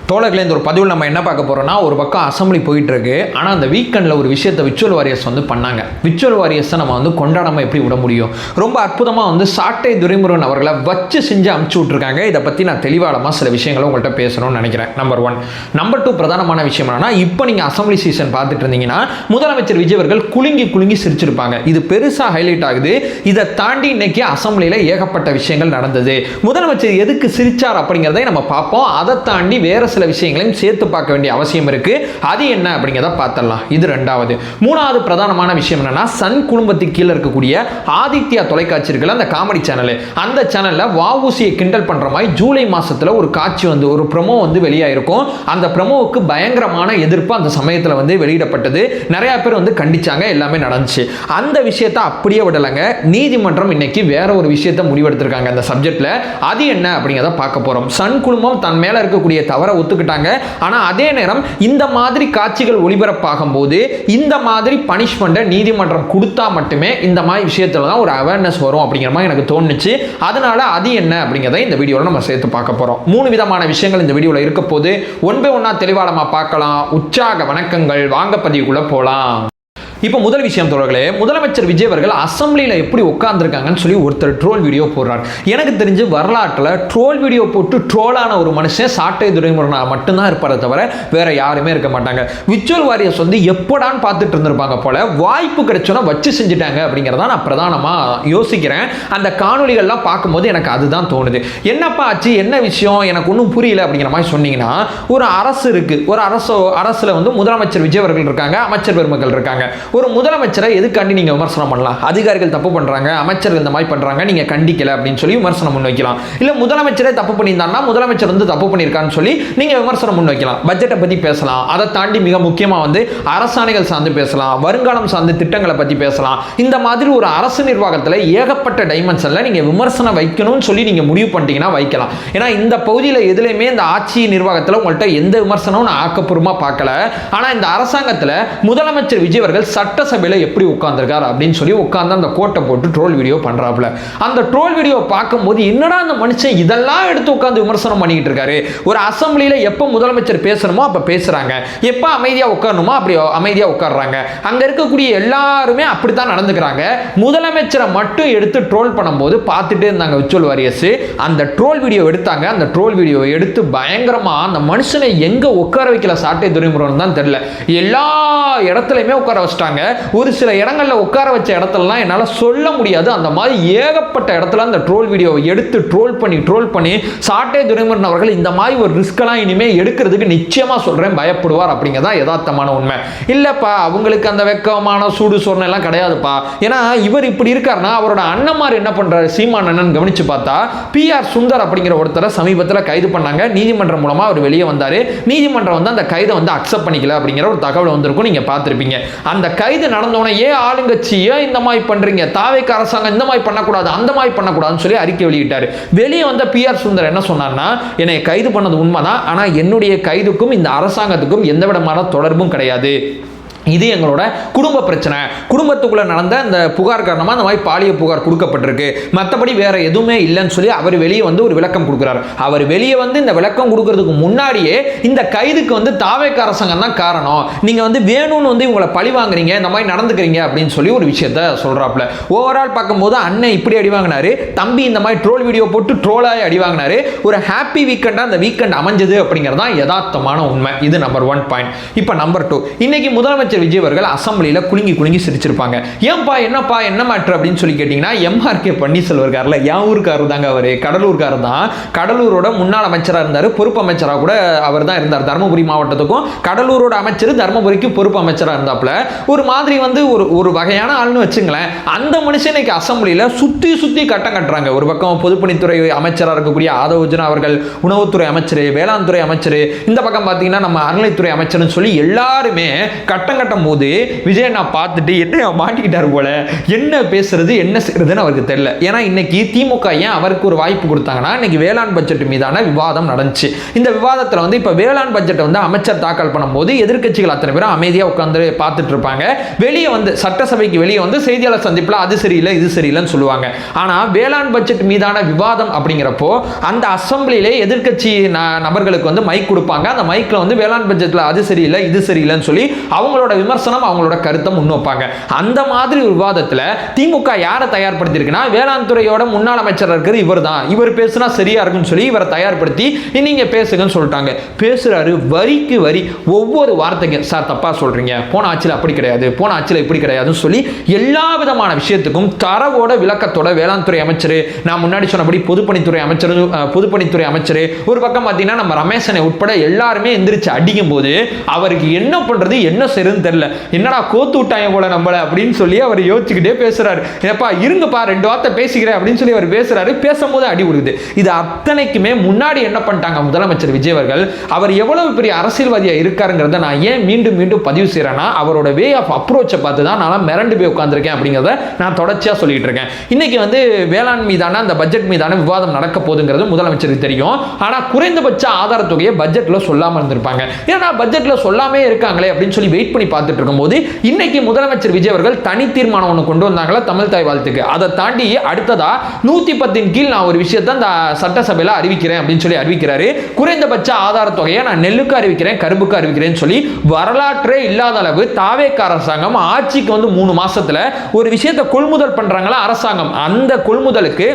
தோழர்களே, இந்த ஒரு பதிவில் நம்ம என்ன பார்க்க போகிறோம்னா, ஒரு பக்கம் அசம்பிளி போயிட்டு இருக்கு. ஆனால் அந்த வீக்கெண்டில் ஒரு விஷயத்தை விர்ச்சுவல் வாரியர்ஸ் பண்ணாங்க. விர்ச்சுவல் வாரியர்ஸை நம்ம கொண்டாடாமல் எப்படி விட முடியும்? ரொம்ப அற்புதமாக சாட்டை துரைமுருகன் அவர்களை வச்சு செஞ்சு அமுச்சு விட்ருக்காங்க. இதை பற்றி நான் தெளிவாளமாக சில விஷயங்களை உங்கள்கிட்ட பேசணும்னு நினைக்கிறேன். நம்பர் 1. நம்பர் 2, பிரதானமான விஷயம் என்னன்னா, இப்போ நீங்கள் அசம்பிளி சீசன் பார்த்துட்டு இருந்தீங்கன்னா முதலமைச்சர் விஜய் அவர்கள் குலுங்கி சிரிச்சிருப்பாங்க. இது பெருசாக ஹைலைட் ஆகுது. இதை தாண்டி இன்னைக்கு அசம்பிளியில் ஏகப்பட்ட விஷயங்கள் நடந்தது. முதலமைச்சர் எதுக்கு சிரிச்சார் அப்படிங்கிறதை நம்ம பார்ப்போம். அதை தாண்டி வேற சில விஷயங்களையும் சேர்த்து பார்க்க வேண்டிய அவசியம் இருக்கு. அது என்ன அப்படிங்கிறத பார்த்தலாம். இது 2வது. 3வது பிரதானமான விஷயம் என்னன்னா, சன் குடும்பத்துக்கு கீழே இருக்கக்கூடிய ஆதித்யா தொலைக்காட்சி இருக்குல்ல, அந்த காமெடி சேனல், அந்த சேனல்ல வஉசியை கிண்டல் பண்ற மாதிரி ஜூலை மாசத்துல ஒரு காட்சி ஒரு ப்ரோமோ வெளியாயிருக்கும். அந்த ப்ரோமோவுக்கு பயங்கரமான எதிர்ப்பு அந்த சமயத்துல வெளியிடப்பட்டது. நிறைய பேர் கண்டிச்சாங்க. எல்லாமே நடந்துச்சு. அந்த விஷயத்தை அப்படியே விடலங்க. நீதிமன்றம் இன்னைக்கு வேற ஒரு விஷயத்தை முடிவெடுத்திருக்காங்க அந்த சப்ஜெக்ட்ல. அது என்ன அப்படிங்கிறத பார்க்க போறோம். சன் குழுமம் தன் மேல இருக்கக்கூடிய தவறை ஒத்துக்கிட்டாங்க. ஆனா அதே நேரம் இந்த மாதிரி காட்சிகள் ஒளிபரப்பாகும் போது இந்த மாதிரி பனிஷ்மெண்ட் நீதிமன்றம் கொடுத்தா மட்டுமே இந்த மாதிரி விஷயத்துல தான் ஒரு அவேர்னஸ் வரும் அப்படிங்கிற மாதிரி எனக்கு தோணுச்சு. அதனால அது என்ன அப்படிங்கிறத இந்த வீடியோல நம்ம சேர்த்து பார்க்க போறோம். 3 விதமான விஷயங்கள் இந்த வீடியோல இருக்க போது ஒன் பை ஒன்னா தெளிவா நம்ம பார்க்கலாம். உற்சாக வணக்கங்கள். வாங்க பதிவுக்குள்ள போலாம். இப்போ முதல் விஷயம் தோழர்களே, முதலமைச்சர் விஜய் அவர்கள் அசம்பிளியில் எப்படி உட்கார்ந்துருக்காங்கன்னு சொல்லி ஒருத்தர் ட்ரோல் வீடியோ போடுறார். எனக்கு தெரிஞ்சு வரலாற்றில் ட்ரோல் வீடியோ போட்டு ட்ரோலான ஒரு மனுஷன் சாட்டை துரைமுருகன் மட்டும்தான் இருப்பாரே தவிர வேற யாருமே இருக்க மாட்டாங்க. விர்ச்சுவல் வாரியர்ஸ் எப்படான்னு பார்த்துட்டு இருந்திருப்பாங்க போல. வாய்ப்பு கிடைச்சோன்னா வச்சு செஞ்சுட்டாங்க அப்படிங்கிறத நான் பிரதானமாக யோசிக்கிறேன். அந்த காணொலிகள்லாம் பார்க்கும்போது எனக்கு அதுதான் தோணுது. என்னப்பா ஆச்சு, என்ன விஷயம், எனக்கு ஒன்றும் புரியல அப்படிங்கிற மாதிரி சொன்னீங்கன்னா, ஒரு அரசு இருக்கு. ஒரு அரசுல முதலமைச்சர் விஜய் அவர்கள் இருக்காங்க, அமைச்சர் பெருமக்கள் இருக்காங்க. ஒரு முதலமைச்சரை எதுக்காண்டி நீங்க விமர்சனம் பண்ணலாம்? அதிகாரிகள் தப்பு பண்றாங்க, அமைச்சர்கள் இந்த மாதிரி பண்றாங்க, நீங்க கண்டிக்கல அப்படின்னு சொல்லி விமர்சனம் முன்வைக்கலாம். இல்ல முதலமைச்சரே தப்பு பண்ணியிருந்தாங்கன்னா முதலமைச்சர் தப்பு பண்ணியிருக்கான்னு சொல்லி நீங்க விமர்சனம் முன்வைக்கலாம். பட்ஜெட்டை பத்தி பேசலாம். அதை தாண்டி மிக முக்கியமா அரசாணைகள் சார்ந்து பேசலாம், வருங்காலம் சார்ந்த திட்டங்களை பத்தி பேசலாம். இந்த மாதிரி ஒரு அரசு நிர்வாகத்தில் ஏகப்பட்ட டைமென்ஷன்ல நீங்க விமர்சனம் வைக்கணும்னு சொல்லி நீங்க முடிவு பண்ணிட்டீங்கன்னா வைக்கலாம். ஏன்னா இந்த பகுதியில் எதுலையுமே இந்த ஆட்சி நிர்வாகத்தில் உங்கள்கிட்ட எந்த விமர்சனமும் நான் ஆக்கப்பூர்வமா பார்க்கல. ஆனா இந்த அரசாங்கத்தில் முதலமைச்சர் விஜய் அவர்கள் சட்டசபையில் எப்படி உட்கார்ந்திருக்கார் அப்படின்னு சொல்லி உட்கார்ந்து அந்த கோட்டை போட்டு ட்ரோல் வீடியோ பண்றாப்ல. அந்த ட்ரோல் வீடியோ பார்க்கும்போது என்னடா அந்த மனுஷன் இதெல்லாம் எடுத்து உட்கார்ந்து விமர்சனம் பண்ணிட்டு இருக்காரு. ஒரு அசம்பிளியில எப்ப முதலமைச்சர் பேசணுமோ அப்ப பேசுறாங்க, எப்ப அமைதியா உட்காரணுமோ அப்படி அமைதியா உட்கார்றாங்க. அங்க இருக்கக்கூடிய எல்லாருமே அப்படித்தான் நடந்துக்கிறாங்க. முதலமைச்சரை மட்டும் எடுத்து ட்ரோல் பண்ணும்போது பார்த்துட்டே இருந்தாங்க விர்ச்சுவல் வாரியர்ஸ். அந்த ட்ரோல் வீடியோ எடுத்தாங்க. அந்த ட்ரோல் வீடியோ எடுத்து பயங்கரமா அந்த மனுஷனை எங்க உட்கார வைக்கல சாட்டை துரைமுருகன் தான் தெரியல. எல்லா இடத்துலையுமே உட்கார வச்சிட்டாங்க. ஒரு சில இடங்கள்ல உட்கார வச்ச இடத்துலலாம் என்னால சொல்ல முடியாது. அந்த மாதிரி ஏகப்பட்ட இடத்துல அந்த ட்ரோல் வீடியோவை எடுத்து ட்ரோல் பண்ணி சாட்டை துரைமுருகன் அவர்கள் இந்த மாதிரி ஒரு ரிஸ்கெல்லாம் இனிமே எடுக்கிறதுக்கு நிச்சயமா சொல்றேன் பயப்படுவார் அப்படிங்கிறதா யதார்த்தமான உண்மை. இல்லப்பா அவங்களுக்கு அந்த வெக்கமான சூடு சொரணை எல்லாம் கிடையாதுப்பா. ஏன்னா இவர் இப்படி இருக்காருன்னா அவரோட அண்ணன்மார் என்ன பண்றாரு சீமான் அண்ணன் கவனிச்சு பார்த்தா PR சுந்தர் அப்படிங்கிற ஒருத்தரை சமீபத்தில் கைது பண்ணாங்க. நீதிமன்றம் மூலமா அவர் வெளியே வந்தாரு. நீதிமன்றம் அந்த கைதை அக்செப்ட் பண்ணிக்கல அப்படிங்கிற ஒரு தகவல் வந்திருக்கும். நீங்க பார்த்திருப்பீங்க. அந்த கைது நடந்தோடனே ஏன் ஆளுங்கட்சி ஏன் இந்த மாதிரி பண்றீங்க, தாவேக அரசாங்கம் இந்த மாதிரி பண்ணக்கூடாது அந்த மாதிரி பண்ணக்கூடாதுன்னு சொல்லி அறிக்கை வெளியிட்டாரு. வெளியே வந்த PR சுந்தர் என்ன சொன்னார்னா, என்னை கைது பண்ணது உண்மைதான், ஆனா என்னுடைய கைதுக்கும் இந்த அரசாங்கத்துக்கும் எந்த விதமான தொடர்பும் கிடையாது. இது எங்களோட குடும்ப பிரச்சனை. குடும்பத்துக்குள்ள நடந்த இந்த புகார் காரணமாக அந்த மாதிரி பாலிய புகார் கொடுக்கப்பட்டிருக்கு, மற்றபடி வேற எதுவுமே இல்லைன்னு சொல்லி அவர் வெளியே ஒரு விளக்கம் கொடுக்குறாரு. அவர் வெளியே இந்த விளக்கம் கொடுக்கறதுக்கு முன்னாடியே இந்த கைதுக்கு தாவேக அரசாங்கம் தான் காரணம், நீங்க வேணும்னு இவங்களை பழி வாங்குறீங்க, இந்த மாதிரி நடந்துக்கிறீங்க அப்படின்னு சொல்லி ஒரு விஷயத்த சொல்றாப்ல. ஓவரால் பார்க்கும்போது அண்ணன் இப்படி அடி வாங்கினாரு, தம்பி இந்த மாதிரி ட்ரோல் வீடியோ போட்டு ட்ரோலாக அடி வாங்கினாரு. ஒரு ஹாப்பி வீக்கெண்டா அந்த வீக்கெண்ட் அமைஞ்சது அப்படிங்கிறதா யதார்த்தமான உண்மை. இது நம்பர் 1 பாயிண்ட். இப்போ நம்பர் 2, இன்னைக்கு முதலமைச்சர் விஜய் அவர்கள் அசம்பிளியில குலுங்கி சிரிச்சிருப்பாங்க. ஏன்பா என்னப்பா என்ன மேட்டர் அப்படின்னு சொல்லி கேட்டீங்கன்னா, MRK பன்னீர்செல்வம் இருக்கார்ல, என் ஊருக்காரர் தாங்க அவரு, கடலூர்காரர் தான். கடலூரோட முன்னாள் அமைச்சராக இருந்தார், பொறுப்பு அமைச்சராக கூட அவர் தான் இருந்தார். தருமபுரி மாவட்டத்துக்கும் கடலூரோட அமைச்சர், தருமபுரிக்கு பொறுப்பு அமைச்சராக இருந்தாப்ல. ஒரு மாதிரி ஒரு வகையான ஆள்னு வச்சுங்களேன். அந்த மனுஷன் இன்னைக்கு அசம்பிளியில சுத்தி கட்டம் கட்டுறாங்க. ஒரு பக்கம் பொதுப்பணித்துறை அமைச்சராக இருக்கக்கூடிய ஆதவர்ஜுனா அவர்கள், உணவுத்துறை அமைச்சர், வேளாண் துறை அமைச்சர், இந்த பக்கம் பார்த்தீங்கன்னா நம்ம அறநிலைத்துறை அமைச்சர்னு சொல்லி எல்லாருமே கட்டம் காட்டும் போது விஜய் நான் பார்த்துட்டு என்ன மாட்டிக்கிட்டார் போல, என்ன பேசுறது என்ன செய்யறதுன்னு அவருக்கு தெரியல. ஏன்னா இன்னைக்கு திமுக ஏன் அவருக்கு ஒரு வாய்ப்பு கொடுத்தாங்கன்னா, இன்னைக்கு வேளாண் பட்ஜெட் மீதான விவாதம் நடந்துச்சு. இந்த விவாதத்தில் வந்து இப்போ வேளாண் பட்ஜெட்டை வந்து அமைச்சர் தாக்கல் பண்ணும்போது எதிர்க்கட்சிகள் அத்தனை பேரும் அமைதியாக உட்காந்து பார்த்துட்டு இருப்பாங்க. வெளியே வந்து சட்டசபைக்கு வெளியே வந்து செய்தியாளர் சந்திப்பில் அது சரியில்லை இது சரியில்லைன்னு சொல்லுவாங்க. ஆனால் வேளாண் பட்ஜெட் மீதான விவாதம் அப்படிங்கிறப்போ அந்த அசம்பிளிலே எதிர்க்கட்சி நபர்களுக்கு வந்து மைக் கொடுப்பாங்க. அந்த மைக்ல வந்து வேளாண் பட்ஜெட்ல அது சரியில்லை இது சரியில்லைன்னு சொல்லி அவங்களோட விமர்சனம் அவங்களோட கருத்தை முன்வைப்பாங்க. அந்த மாதிரி விவாதத்தில் திமுக யாரை தயார்படுத்தியிருக்குன்னா, வேளாண் துறையோட முன்னாள் அமைச்சர் இருக்கிற இவர் தான். இவர் பேசுனா சரியா இருக்குன்னு சொல்லி இவரை தயார்படுத்தி நீங்க பேசுங்கன்னு சொல்லிட்டாங்க. பேசுறாரு வரிக்கு வரி, ஒவ்வொரு வார்த்தைக்கும் சார் தப்பா சொல்றீங்க, போன ஆட்சியில் அப்படி கிடையாது, போன ஆட்சியில் இப்படி கிடையாதுன்னு சொல்லி எல்லா விதமான விஷயத்துக்கும் தரவோட விளக்கத்தோட வேளாண் துறை அமைச்சர், நான் முன்னாடி சொன்னபடி பொதுப்பணித்துறை அமைச்சர் ஒரு பக்கம் பார்த்தீங்கன்னா நம்ம ரமேசனை உட்பட எல்லாருமே எந்திரிச்சு அடிக்கும் போது அவருக்கு என்ன பண்றது என்ன செய்யறதுன்னு தெரியல. என்னடா கோத்து விட்டாங்க போல நம்மள அப்படின்னு சொல்லி அவர் யோசிச்சுக்கிட்டே பேசுறாரு. ஏப்பா இருங்கப்பா 2 வார்த்தை பேசிக்கிறேன் அப்படின்னு சொல்லி அவர் பேசுறாரு. பேசும்போது அடி கொடுக்குது. இது அத்தனைக்குமே முன்னாடி என்ன பண்ணிட்டாங்க முதலமைச்சர் விஜய் அவர்கள், அவர் எவ்வளவு பெரிய அரசியல்வாதியா இருக்காருங்கிறத நான் ஏன் மீண்டும் மீண்டும் பதிவு செய்யறேன்னா, அவரோட வே ஆஃப் அப்ரோச்சை பார்த்து தான் நான் மிரண்டு போய் உட்கார்ந்திருக்கேன் அப்படிங்கிறத நான் தொடர்ச்சியா சொல்லிட்டு இருக்கேன். இன்னைக்கு வந்து வேளாண் மீதான அந்த பட்ஜெட் மீதான விவாதம் நடக்க போகுதுங்கிறது முதலமைச்சருக்கு தெரியும். ஆனா குறைந்தபட்ச ஆதார தொகையை பட்ஜெட்ல சொல்லாம இருந்திருப்பாங்க. ஏன்னா பட்ஜெட்ல சொல்லாமே இருக்காங்களே அப்படின்னு சொல்லி வெயிட் பண்ணி பார்த்துட்டு இருக்கும்போது இன்னைக்கு முதலமைச்சர் விஜய் அவர்கள் தனி தீர்மானம் ஒன்று கொண்டு வந்தாங்களா தமிழ் தாய் வாழ்த்துக்கு. அதை தாண்டி அடுத்ததா 110 கீழ் நான் ஒரு விஷயத்தை அந்த சட்டசபையில் அறிவிக்கிறேன் அப்படின்னு சொல்லி அறிவிக்கிறாரு. குறைந்தபட்ச ஆதார தொகையை நான் நெல்லுக்கு அறிவிக்கிறேன் கரும்புக்கு அறிவிக்கிறேன்னு சொல்லி வரலாற்றே இல்லாத அளவு தாவேக அரசாங்கம் ஆட்சிக்கு வந்து 3 மாசத்துல ஒரு விஷயத்தை கொள்முதல் பண்றாங்களா அரசாங்கம். அந்த கொள்முதலுக்கு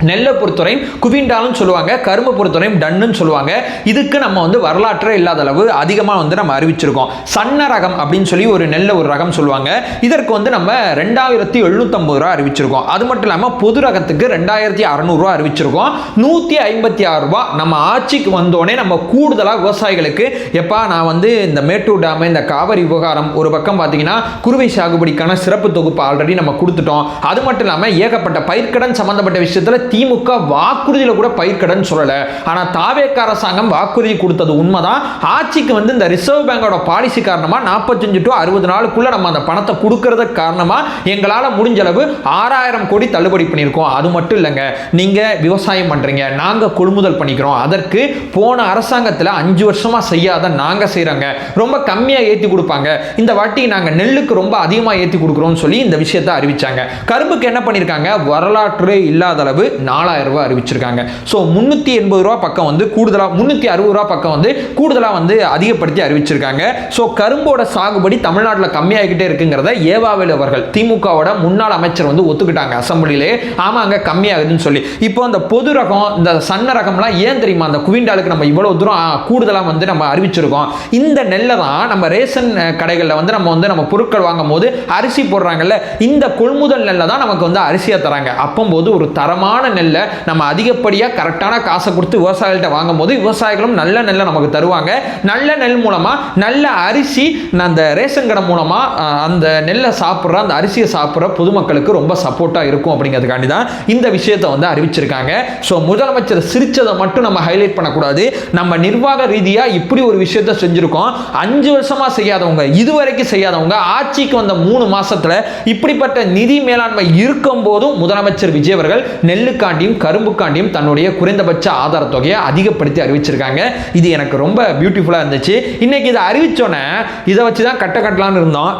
நெல்லை பொறுத்தவரை குவிண்டாலும் சொல்லுவாங்க, கரும்பு பொறுத்தவரை டன்னு சொல்லுவாங்க. இதுக்கு நம்ம வந்து வரலாற்றே இல்லாத அளவு அதிகமாக வந்து நம்ம அறிவிச்சிருக்கோம். சன்ன ரகம் அப்படின்னு சொல்லி ஒரு நெல்லை ஒரு ரகம் சொல்லுவாங்க. இதற்கு வந்து நம்ம 2750 ரூபா அறிவிச்சிருக்கோம். அது மட்டும் இல்லாமல் பொது ரகத்துக்கு 2600 ரூபா அறிவிச்சிருக்கோம். 156 ரூபா நம்ம ஆட்சிக்கு வந்தோடனே நம்ம கூடுதலாக விவசாயிகளுக்கு எப்பா நான் வந்து இந்த மேட்டூர் டேம் இந்த காவிரி விவகாரம் ஒரு பக்கம் பார்த்தீங்கன்னா குறுவை சாகுபடிக்கான சிறப்பு தொகுப்பு ஆல்ரெடி நம்ம கொடுத்துட்டோம். அது மட்டும் இல்லாமல் ஏகப்பட்ட பயிர்க்கடன் சம்பந்தப்பட்ட விஷயத்தில் திமுக வாக்குறுதியில கூட பயிர்க்கடன் சொல்லல. ஆனா தாவேக அரசாங்கம் வாக்குறுதி கொடுத்தது உண்மைதான். ஆட்சிக்கு வந்து இந்த ரிசர்வ் பேங்கோட பாலிசி காரணமா 45 to 60 நாளுக்குள்ள நம்ம அந்த பணத்தை கொடுக்கறதுக்கு காரணமா எங்களால முடிஞ்ச அளவு 6000 கோடி தள்ளுபடி பண்ணியிருக்கோம். அது மட்டும் இல்லைங்க, நீங்க விவசாயம் பண்றீங்க, நாங்க கொள்முதல் பண்ணிக்கிறோம். அதற்கு போன அரசாங்கத்தில் 5 வருஷமா செய்யாத நாங்க செய்யறோங்க. ரொம்ப கம்மியா ஏற்றி கொடுப்பாங்க, இந்த வாட்டி நாங்க நெல்லுக்கு ரொம்ப அதிகமா ஏற்றி கொடுக்குறோம்னு சொல்லி இந்த விஷயத்தை அறிவிச்சாங்க. கரும்புக்கு என்ன பண்ணிருக்காங்க, வரலாற்று இல்லாத அளவு 4000 ரூபாய் அறிவிச்சிருக்காங்க. ஸோ 380 ரூபா பக்கம் வந்து கூடுதலா 360 ரூபா பக்கம் வந்து கூடுதலா வந்து அதிகப்படுத்தி அறிவிச்சிருக்காங்க. ஸோ கரும்போட சாகுபடி தமிழ்நாட்டில் கம்மியாகிட்டே இருக்குங்கிறத ஏவாவேலு அவர்கள் திமுகவோட முன்னாள் அமைச்சர் வந்து ஒத்துக்கிட்டாங்க அசம்பிளிலே. ஆமாங்க கம்மியாகுதுன்னு சொல்லி. இப்போ அந்த பொது ரகம் இந்த சன்ன ரகம்லாம் ஏன் தெரியுமா, அந்த குவிண்டாலுக்கு நம்ம இவ்வளவு தூரம் கூடுதலாக வந்து நம்ம அறிவிச்சிருக்கோம். இந்த நெல்லை தான் நம்ம ரேஷன் கடைகளில் வந்து நம்ம பொருட்கள் வாங்கும் போது அரிசி போடுறாங்கல்ல, இந்த கொள்முதல் நெல்லை தான் நமக்கு வந்து அரிசியா தராங்க. அப்போது ஒரு தரமான நெல்லை நம்ம அதிகப்படியாக கரெக்டான காசை கொடுத்து விவசாயிகள்கிட்ட வாங்கும் போது விவசாயிகளும் நல்ல நெல்லை நமக்கு தருவாங்க. நல்ல நெல் மூலமா நல்ல அரிசி அந்த ரேஷன் கடை மூலமா அந்த நெல்லை சாப்பிட்ற அந்த அரிசியை சாப்பிட்ற பொதுமக்களுக்கு ரொம்ப சப்போர்ட்டா இருக்கும் அப்படிங்கிறதுக்காண்டி தான் இந்த விஷயத்தை வந்து அறிவிச்சிருக்காங்க. ஸோ முதலமைச்சர் சிரிச்சதை மட்டும் நம்ம ஹைலைட் பண்ணக்கூடாது. நம்ம நிர்வாக ரீதியா இப்படி ஒரு விஷயத்தை செஞ்சிருக்கோம். 5 வருஷமா செய்யாதவங்க, இதுவரைக்கும் செய்யாதவங்க ஆட்சிக்கு வந்த 3 மாசத்துல இப்படிப்பட்ட நிதி மேலாண்மை இருக்கும் போதும் முதலமைச்சர் விஜய் அவர்கள் நெல்லுக்காண்டியும் கரும்புக்காண்டியும் தன்னுடைய குறைந்தபட்ச ஆதார தொகையை அதிகப்படுத்தி அறிவிச்சிருக்காங்க. இது எனக்கு ரொம்ப பியூட்டிஃபுல்லா இருந்துச்சு. இன்னைக்கு இதை அறிவிச்சோன்னே இதை வச்சு தான் கட்டலான்னு இருந்தோம்.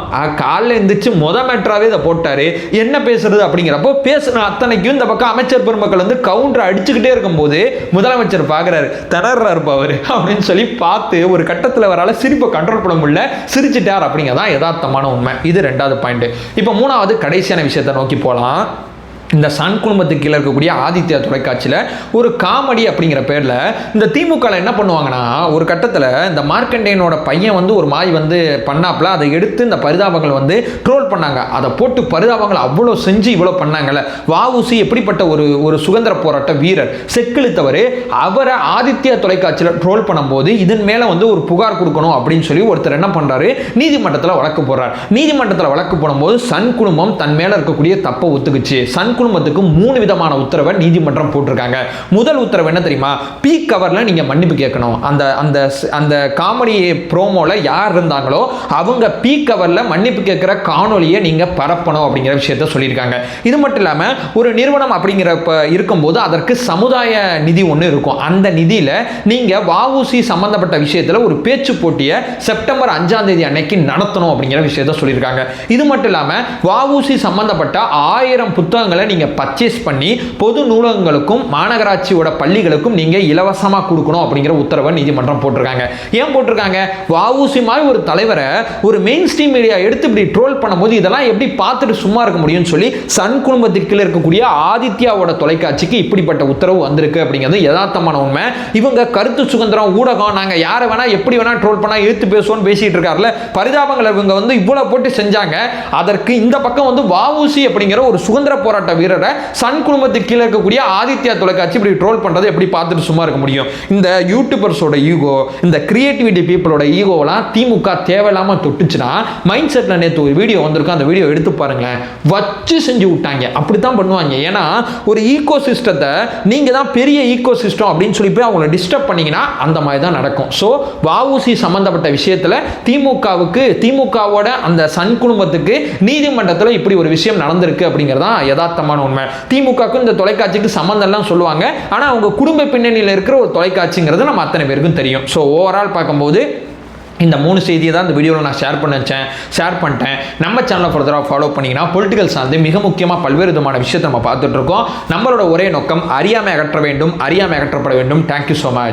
காலைல இருந்துச்சு மேட்ராவே இதை போட்டாரு. என்ன பேசுறது அப்படிங்கிறப்போ பேசுன அத்தனைக்கும் இந்த பக்கம் அமைச்சர் பெருமக்கள் வந்து கவுண்டர் அடிச்சுக்கிட்டே இருக்கும்போது முதலமைச்சர் பார்க்குறாரு, திணறாரு அவர் அப்படின்னு சொல்லி பார்த்து ஒரு கட்டத்தில் வரால சிரிப்பை கண்ட்ரோல் பண்ண முடியல, சிரிச்சிட்டார் அப்படிங்கிறதான் யதார்த்தமான உண்மை. இது 2வது பாயிண்ட். இப்போ 3வது கடைசியான விஷயத்தை நோக்கி போகலாம். இந்த சன் குழுமத்துக்கு கீழே இருக்கக்கூடிய ஆதித்யா தொலைக்காட்சியில் ஒரு காமெடி அப்படிங்கிற பேரில் இந்த திமுகவில் என்ன பண்ணுவாங்கன்னா, ஒரு கட்டத்தில் இந்த மார்க்கண்டேயனோட பையன் வந்து ஒரு மாதிரி வந்து பண்ணாப்புல அதை எடுத்து இந்த பரிதாபங்கள் வந்து ட்ரோல் பண்ணாங்க. அதை போட்டு பரிதாபங்கள் அவ்வளோ செஞ்சு இவ்வளோ பண்ணாங்கல்ல. வஉசி எப்படிப்பட்ட ஒரு சுதந்திர போராட்ட வீரர், செக்கிழுத்தவர், அவரை ஆதித்யா தொலைக்காட்சியில் ட்ரோல் பண்ணும்போது இதன் மேலே வந்து ஒரு புகார் கொடுக்கணும் அப்படின்னு சொல்லி ஒருத்தர் என்ன பண்ணுறாரு, நீதிமன்றத்தில் வழக்கு போடுறார். நீதிமன்றத்தில் வழக்கு போடும்போது சன் குழுமம் தன் மேலே இருக்கக்கூடிய தப்பை ஒத்துக்குச்சு. சன் குழுமத்துக்கு 3 விதமான உத்தரவை நீதிமன்றம் போட்டிருக்காங்க. முதல் உத்தரவு என்ன தெரியுமா? பீக் கவர்ல நீங்க மன்னிப்பு கேட்கணும். அந்த அந்த அந்த காமெடி ப்ரோமோல யார் இருந்தாங்களோ அவங்க பீக் கவர்ல மன்னிப்பு கேட்கிற காணொலியை நீங்க பரப்பணும் அப்படிங்கிற விஷயத்தை சொல்லியிருக்காங்க. இது மட்டும் இல்லாம ஒரு நிறுவனம் அப்படிங்கிறப்ப இருக்கும்போது அதற்கு சமுதாய நிதி ஒன்று இருக்கும். அந்த நிதியில நீங்க வஉசி சம்பந்தப்பட்ட விஷயத்துல ஒரு பேச்சு போட்டியை செப்டம்பர் 5ஆம் தேதி அன்னைக்கு நடத்தணும் அப்படிங்கிற விஷயத்தை சொல்லியிருக்காங்க. இது மட்டும் இல்லாம வஉசி சம்பந்தப்பட்ட 1000 புத்தகங்களை நீங்க பர்ச்சேஸ் பண்ணி பொது நூலகங்களுக்கும் மாநகராட்சியோட பள்ளிகளுக்கும் நீங்க இலவசமா கொடுக்கணும் அப்படிங்கிற உத்தரவை நீதிமன்றம் போட்டிருக்காங்க. ஏன் போட்டிருக்காங்க? வஉசி மாதிரி ஒரு தலைவரை ஒரு மெயின் ஸ்ட்ரீம் மீடியா எடுத்து இப்படி ட்ரோல் பண்ணும்போது இதெல்லாம் எப்படி பார்த்துட்டு சும்மா இருக்க முடியும்னு சொல்லி சன் குழுமத்துக்கு கீழே இருக்கக்கூடிய ஆதித்யாவோட தொலைக்காட்சிக்கு இப்படிப்பட்ட உத்தரவு வந்திருக்கு அப்படிங்கிறது யதார்த்தமான உண்மை. இவங்க கருத்து சுதந்திரம், ஊடகம், நாங்க யாரை வேணா எப்படி வேணா ட்ரோல் பண்ணா எடுத்து பேசுவோம்னு பேசிட்டு இருக்காருல, பரிதாபங்கள் இவங்க வந்து இவ்வளவு போட்டு செஞ்சாங்க. அதற்கு இந்த பக்கம் வந்து வஉசி அப்படிங்கிற ஒரு சுதந்திர போராட்ட வீரரை சன் குழுமத்துக்கு கீழே இருக்கக்கூடிய ஆதித்யா தொலைக்காட்சி இப்படி ட்ரோல் பண்றது எப்படி பார்த்துட்டு சும்மா இருக்க முடியும்? இந்த யூடியூபர்ஸோட ஈகோ, இந்த கிரியேட்டிவிட்டி பீப்புளோட ஈகோலாம் திமுக தேவையில்லாம தொட்டுச்சுன்னா மைண்ட் செட்ல நேற்று ஒரு வீடியோ வந்திருக்கு. அந்த வீடியோ எடுத்து பாருங்களேன். வச்சு செஞ்சு விட்டாங்க. அப்படித்தான் பண்ணுவாங்க. ஏன்னா ஒரு ஈகோ சிஸ்டத்தை நீங்க தான் பெரிய ஈகோ சிஸ்டம் அப்படின்னு சொல்லி போய் அவங்களை டிஸ்டர்ப் பண்ணீங்கன்னா அந்த மாதிரி தான் நடக்கும். ஸோ வஉசி சம்பந்தப்பட்ட விஷயத்தில் திமுகவோட அந்த சன் குழுமத்துக்கு நீதிமன்றத்தில் இப்படி ஒரு விஷயம் நடந்திருக்கு அப்படிங்கிறது தான் யதார்த்தமான உண்மை. திமுகவுக்கு இந்த தொலைக்காட்சிக்கு சம்பந்தம்லாம் சொல்லுவாங்க. ஆனால் அவங்க குடும்ப பின்னணியில் இருக்கிற ஒரு தொலைக்காட்சிங்கிறது நம்ம அத்தனை பேருக்கும் தெரியும். ஸோ ஓவரால் பார்க்கும்போது இந்த 3 செய்தியை தான் இந்த வீடியோவில் நான் ஷேர் பண்ணிட்டேன். நம்ம சேனலை ஃபர்தராக ஃபாலோ பண்ணிங்கன்னா பொலிட்டிக்கல் சார்ந்து மிக முக்கியமாக பல்வேறு விதமான விஷயத்தை நம்ம பார்த்துட்டு இருக்கோம். நம்மளோட ஒரே நோக்கம் அறியாமை அகற்ற வேண்டும், அறியாமை அகற்றப்பட வேண்டும். Thank you so much.